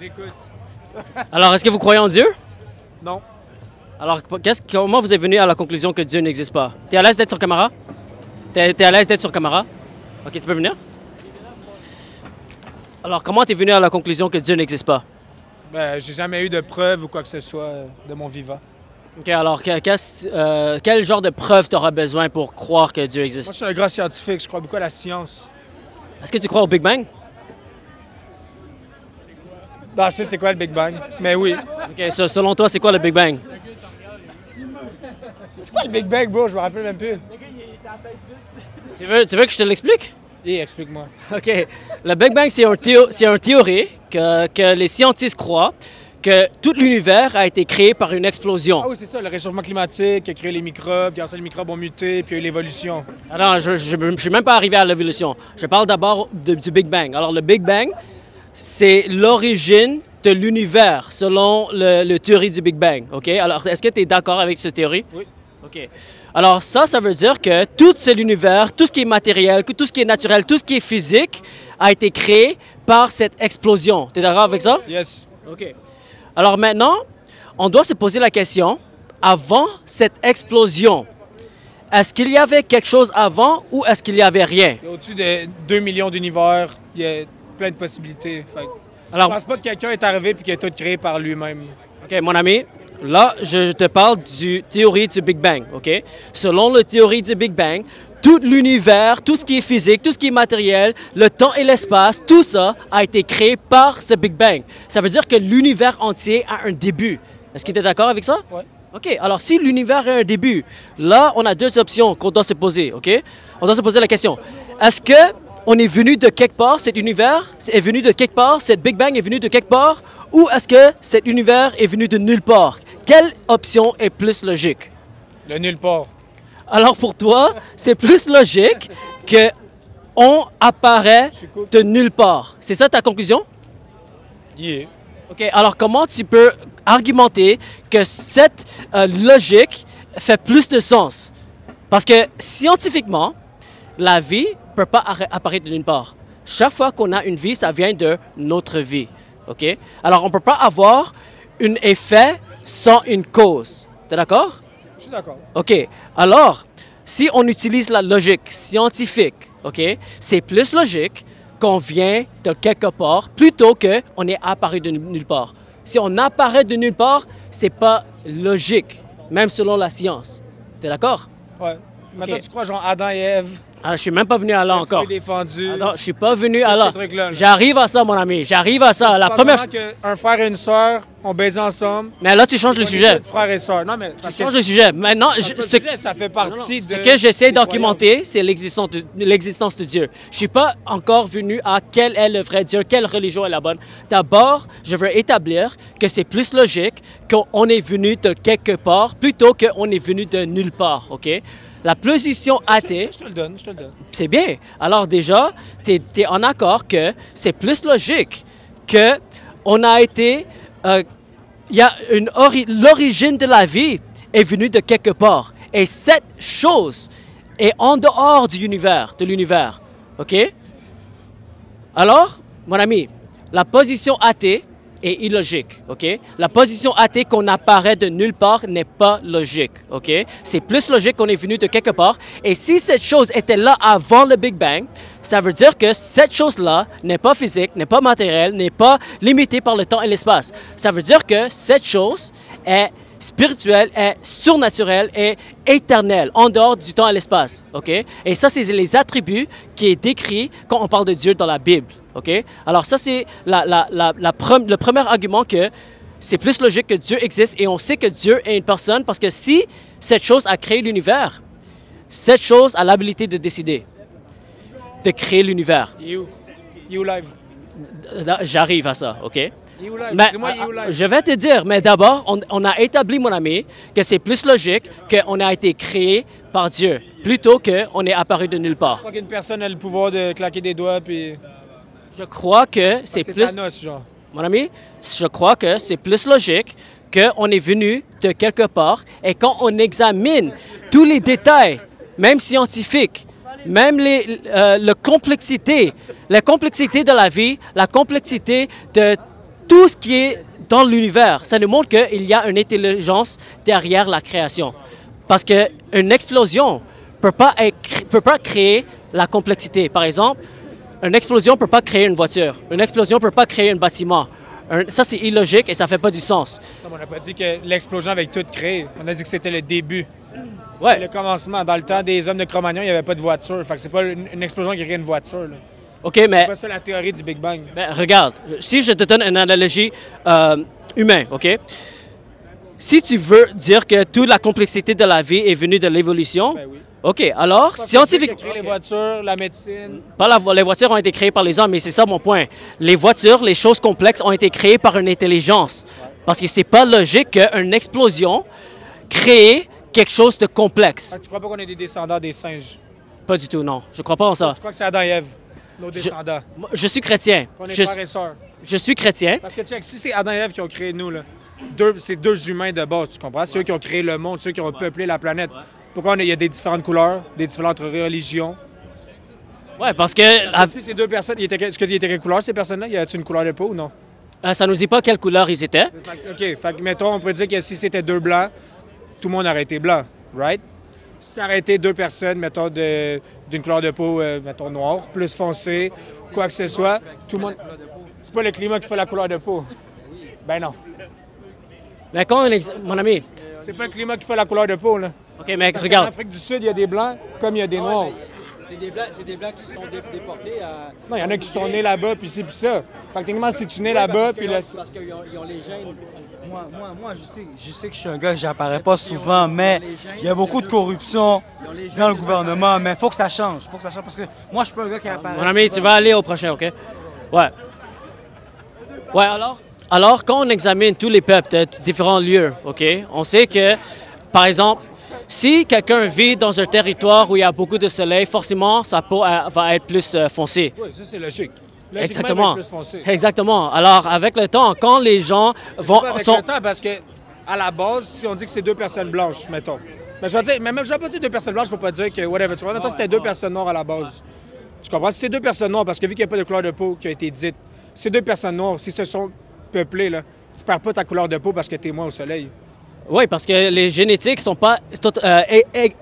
J'écoute. Alors, est-ce que vous croyez en Dieu? Non. Alors, comment vous êtes venu à la conclusion que Dieu n'existe pas? T'es à l'aise d'être sur caméra? T'es à l'aise d'être sur caméra? Ok, tu peux venir? Alors, comment t'es venu à la conclusion que Dieu n'existe pas? Ben, j'ai jamais eu de preuve ou quoi que ce soit de mon vivant. Ok, alors, quel genre de preuve t'auras besoin pour croire que Dieu Moi, existe? je suis un grand scientifique, je crois beaucoup à la science. Est-ce que tu crois au Big Bang? Non, je sais c'est quoi le Big Bang, mais oui. Ok, selon toi, c'est quoi le Big Bang? C'est quoi le Big Bang, bro? Je me rappelle même plus. Tu veux que je te l'explique? Explique-moi. OK. Le Big Bang, c'est une théorie que les scientifiques croient que tout l'univers a été créé par une explosion. Ah oui, c'est ça, le réchauffement climatique qui a créé les microbes, grâce à les microbes ont muté, puis il y a eu l'évolution. Alors, je ne suis même pas arrivé à l'évolution. Je parle d'abord du Big Bang. Alors, le Big Bang, c'est l'origine de l'univers, selon le théorie du Big Bang. OK? Alors, est-ce que tu es d'accord avec cette théorie? Oui. OK. Alors, ça veut dire que tout l'univers, tout ce qui est matériel, tout ce qui est naturel, tout ce qui est physique a été créé par cette explosion. Tu es d'accord avec ça? Yes. OK. Alors maintenant, on doit se poser la question, avant cette explosion, est-ce qu'il y avait quelque chose avant ou est-ce qu'il n'y avait rien? Au-dessus de 2 millions d'univers, il y a plein de possibilités. Fait que Alors, je pense pas que quelqu'un est arrivé et qu'il a tout créé par lui-même. OK, mon ami, là, je te parle du théorie du Big Bang, OK? Selon la théorie du Big Bang, tout l'univers, tout ce qui est physique, tout ce qui est matériel, le temps et l'espace, tout ça a été créé par ce Big Bang. Ça veut dire que l'univers entier a un début. Est-ce que tu es d'accord avec ça? Oui. OK, alors si l'univers a un début, là, on a deux options qu'on doit se poser, OK? On doit se poser la question, est-ce que on est venu de quelque part, cet univers est venu de quelque part, cette Big Bang est venu de quelque part, ou est-ce que cet univers est venu de nulle part? Quelle option est plus logique? Le nulle part. Alors pour toi, c'est plus logique que on apparaît de nulle part. C'est ça ta conclusion? Yeah. OK, alors comment tu peux argumenter que cette logique fait plus de sens? Parce que scientifiquement, la vie ne peut pas apparaître de nulle part. Chaque fois qu'on a une vie, ça vient de notre vie. OK? Alors, on ne peut pas avoir un effet sans une cause. Tu es d'accord? Je suis d'accord. OK. Alors, si on utilise la logique scientifique, OK, c'est plus logique qu'on vient de quelque part plutôt qu'on est apparu de nulle part. Si on apparaît de nulle part, c'est pas logique, même selon la science. Tu es d'accord? Ouais. Maintenant, Ok. tu crois genre Adam et Ève? Alors, je suis même pas venu à là encore. Défendu. Ah non, je suis pas venu à là. Ces trucs-là, là. J'arrive à ça, mon ami. J'arrive à ça. La première. Qu'un frère et une sœur ont baisé ensemble. Mais là, tu changes le sujet. Frère et sœur. Non, mais parce Tu changes le sujet. Maintenant, ça fait partie de. ce que j'essaie des d'argumenter, c'est l'existence de Dieu. Je suis pas encore venu à quel est le vrai Dieu, quelle religion est la bonne. D'abord, je veux établir que c'est plus logique qu'on est venu de quelque part plutôt qu'on est venu de nulle part. OK? La position athée. Je te le donne, je te le donne. C'est bien. Alors déjà, tu es en accord que c'est plus logique que on a été... l'origine de la vie est venue de quelque part. Et cette chose est en dehors de l'univers. OK? Alors, mon ami, la position athée est illogique, OK? La position athée qu'on apparaît de nulle part n'est pas logique, OK? C'est plus logique qu'on est venu de quelque part. Et si cette chose était là avant le Big Bang, ça veut dire que cette chose-là n'est pas physique, n'est pas matérielle, n'est pas limitée par le temps et l'espace. Ça veut dire que cette chose est spirituelle, est surnaturelle, est éternelle, en dehors du temps et l'espace, OK? Et ça, c'est les attributs qui est décrit quand on parle de Dieu dans la Bible, OK? Alors ça, c'est le premier argument que c'est plus logique que Dieu existe et on sait que Dieu est une personne parce que si cette chose a créé l'univers, cette chose a l'habilité de décider, de créer l'univers. You live. J'arrive à ça, OK? Mais, je vais te dire, mais d'abord, on a établi, mon ami, que c'est plus logique qu'on a été créé par Dieu, plutôt qu'on est apparu de nulle part. Je crois qu'une personne a le pouvoir de claquer des doigts, puis... Je crois que c'est plus... Thanos, genre. Mon ami, je crois que c'est plus logique qu'on est venu de quelque part et quand on examine tous les détails, même scientifiques, même la complexité de la vie, la complexité de tout ce qui est dans l'univers, ça nous montre qu'il y a une intelligence derrière la création. Parce qu'une explosion ne peut pas créer la complexité. Par exemple, une explosion ne peut pas créer une voiture. Une explosion ne peut pas créer un bâtiment. Ça, c'est illogique et ça ne fait pas du sens. On n'a pas dit que l'explosion avait tout créé. On a dit que c'était le début. Ouais. Le commencement. Dans le temps des hommes de Cro-Magnon, il n'y avait pas de voiture. Fait que c'est pas une explosion qui crée une voiture. Là. OK, mais... C'est pas ça la théorie du Big Bang. Ben, regarde, si je te donne une analogie humaine, OK? Si tu veux dire que toute la complexité de la vie est venue de l'évolution, Ben oui. OK, alors, scientifiquement... Créer les voitures, la médecine. Les voitures ont été créées par les hommes, mais c'est ça mon point. Les voitures, les choses complexes ont été créées par une intelligence. Parce que c'est pas logique qu'une explosion crée quelque chose de complexe. Fait que tu crois pas qu'on est des descendants des singes? Pas du tout, non. Je crois pas en ça. Tu crois que c'est Adam et Ève, nos descendants? Je suis chrétien. Qu'on est frères et sœurs? Je suis chrétien. Parce que check, si c'est Adam et Ève qui ont créé nous, là, c'est deux humains de base, tu comprends? C'est eux qui ont créé le monde, c'est eux qui ont peuplé la planète. Pourquoi il y a des différentes couleurs, des différentes religions? Ouais, parce que... Si ces deux personnes, est-ce qu'ils étaient quelle couleur, ces personnes-là? Y a-t-il une couleur de peau ou non? ça nous dit pas quelle couleur ils étaient. OK, fait que, mettons, on peut dire que si c'était deux blancs, tout le monde aurait été blanc, right? Si ça aurait été deux personnes, mettons, d'une couleur de peau, mettons, noire, plus foncée, quoi que ce soit, tout le monde... C'est pas le climat qui fait la couleur de peau. Ben non. Mais quand mon ami... C'est pas le climat qui fait la couleur de peau, là. OK, mais En regarde. Afrique du Sud, il y a des blancs comme il y a des noirs. C'est des Blancs qui se sont déportés à... Non, il y en a qui sont nés là-bas, puis c'est puis ça. Fait que techniquement, si tu es né là-bas, puis là... Parce qu'ils ont les gènes. Moi, je sais que je suis un gars que j'apparais pas souvent, mais il y a beaucoup de corruption dans le gouvernement, mais il faut que ça change. Faut que ça change parce que moi, je suis pas un gars qui apparaît. Mon ami, tu vas aller au prochain, OK? Ouais. Ouais, alors quand on examine tous les peuples de différents lieux, OK, on sait que, par exemple, si quelqu'un vit dans un territoire où il y a beaucoup de soleil, forcément, sa peau va être plus foncée. Oui, ça, c'est logique. Exactement. Plus foncé. Exactement. Alors, avec le temps, quand les gens vont... Pas avec le temps, parce que, à la base, si on dit que c'est deux personnes blanches, mettons. Mais je vais dire, mais même, je vais pas dire deux personnes blanches, je ne peux pas dire que, whatever, tu vois. Mettons, c'était deux personnes noires à la base. Tu comprends? Si c'est deux personnes noires, parce que vu qu'il n'y a pas de couleur de peau qui a été dite, ces deux personnes noires, s'ils se sont peuplées, là, tu perds pas ta couleur de peau parce que tu es moins au soleil. Oui, parce que les génétiques sont pas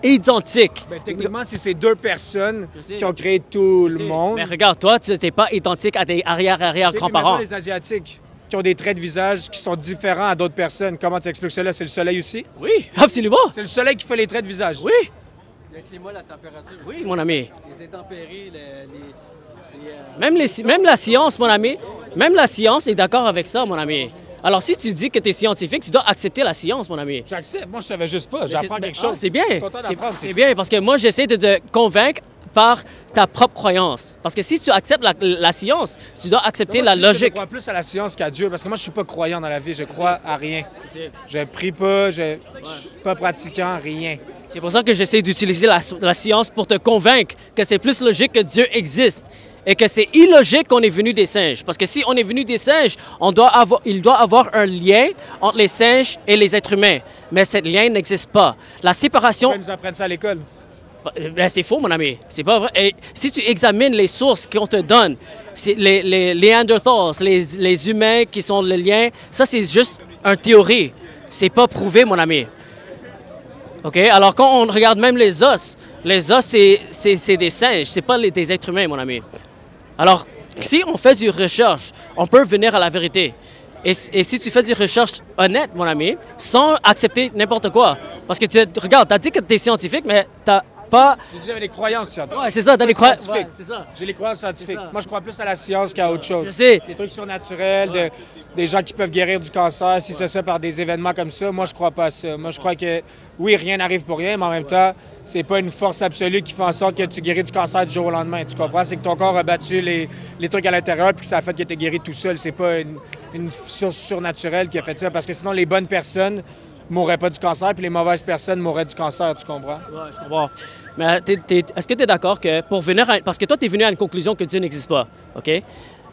identiques. Ben, techniquement, si c'est deux personnes qui ont créé tout le monde... Mais regarde, toi, tu n'es pas identique à tes arrière-grands-parents. Les Asiatiques qui ont des traits de visage qui sont différents à d'autres personnes, comment tu expliques cela? C'est le soleil aussi? Oui, absolument. C'est le soleil qui fait les traits de visage? Oui, Le climat, la température. oui, aussi. mon ami. Les intempéries, Même la science, mon ami, même la science est d'accord avec ça, mon ami. Alors, si tu dis que tu es scientifique, tu dois accepter la science, mon ami. J'accepte. Moi, je savais juste pas. J'apprends quelque Ah, chose. c'est bien. Je suis content d'apprendre. C'est bien, parce que moi, j'essaie de te convaincre par ta propre croyance. Parce que si tu acceptes la science, tu dois accepter la logique. Je crois plus à la science qu'à Dieu, parce que moi, je suis pas croyant dans la vie. Je crois à rien. Je prie pas, je suis pas pratiquant, rien. C'est pour ça que j'essaie d'utiliser la science pour te convaincre que c'est plus logique que Dieu existe et que c'est illogique qu'on est venu des singes. Parce que si on est venu des singes, il doit avoir un lien entre les singes et les êtres humains. Mais ce lien n'existe pas. La séparation... Ils nous apprennent ça à l'école. Ben, c'est faux, mon ami. C'est pas vrai. Et si tu examines les sources qu'on te donne, les Néanderthals, les humains qui sont le lien, ça, c'est juste une théorie. C'est pas prouvé, mon ami. OK? Alors, quand on regarde même les os, c'est des singes, c'est pas des êtres humains, mon ami. Alors, si on fait du recherche, on peut venir à la vérité. Et si tu fais des recherches honnêtes, mon ami, sans accepter n'importe quoi, parce que regarde, tu as dit que tu es scientifique, mais tu n'as pas... J'ai dit j'avais des croyances scientifiques. Ouais, c'est ça, tu as des croyances... Scientifiques. Ouais, c'est ça. J'ai les croyances scientifiques. C'est ça. Moi, je crois plus à la science qu'à autre chose. Je sais. Des trucs surnaturels, des gens qui peuvent guérir du cancer, si c'est ça par des événements comme ça. Moi, je crois pas à ça. Moi, je crois que, oui, rien n'arrive pour rien, mais en même temps, c'est pas une force absolue qui fait en sorte que tu guéris du cancer du jour au lendemain. Tu comprends? C'est que ton corps a battu les trucs à l'intérieur puis que ça a fait que tu es guéri tout seul. C'est pas une source surnaturelle qui a fait ça, parce que sinon, les bonnes personnes mourraient pas du cancer puis les mauvaises personnes mourraient du cancer, tu comprends? Ouais, je comprends. Mais est-ce que tu es d'accord que pour venir à... Parce que toi, tu es venu à une conclusion que Dieu n'existe pas, OK?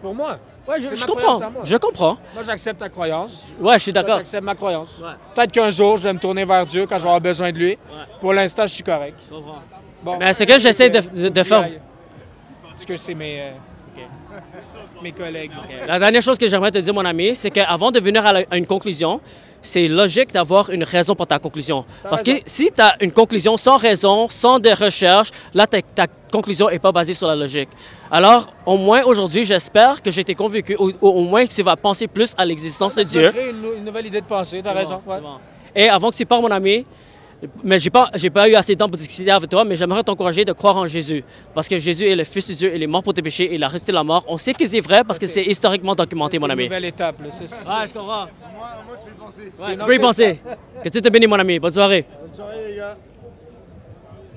Pour moi. Ouais, C'est je ma comprends. croyance à moi. Je comprends. Moi, j'accepte ta croyance. Ouais, je suis d'accord. J'accepte ma croyance. Ouais. Peut-être qu'un jour, je vais me tourner vers Dieu quand je vais avoir besoin de lui. Pour l'instant, je suis correct. Je comprends. Bon, Mais ce que j'essaie de faire... Parce que c'est mes... mes collègues. La dernière chose que j'aimerais te dire, mon ami, c'est qu'avant de venir à une conclusion, c'est logique d'avoir une raison pour ta conclusion. Parce que si tu as une conclusion sans raison, sans de recherche, là, ta conclusion n'est pas basée sur la logique. Alors, au moins aujourd'hui, j'espère que j'ai été convaincu, au moins que tu vas penser plus à l'existence de Dieu. Une nouvelle idée de pensée, tu as raison. Bon, bon. Et avant que tu partes, mon ami, mais j'ai pas eu assez de temps pour discuter avec toi, mais j'aimerais t'encourager de croire en Jésus. Parce que Jésus est le Fils de Dieu, il est mort pour tes péchés, il a resté la mort. On sait que c'est vrai parce que c'est historiquement documenté, mon ami. C'est une nouvelle étape. Là. Ouais, je comprends. Moi, tu peux y penser. Ouais, tu peux y penser. Que Dieu te bénisse, mon ami. Bonne soirée. Bonne soirée.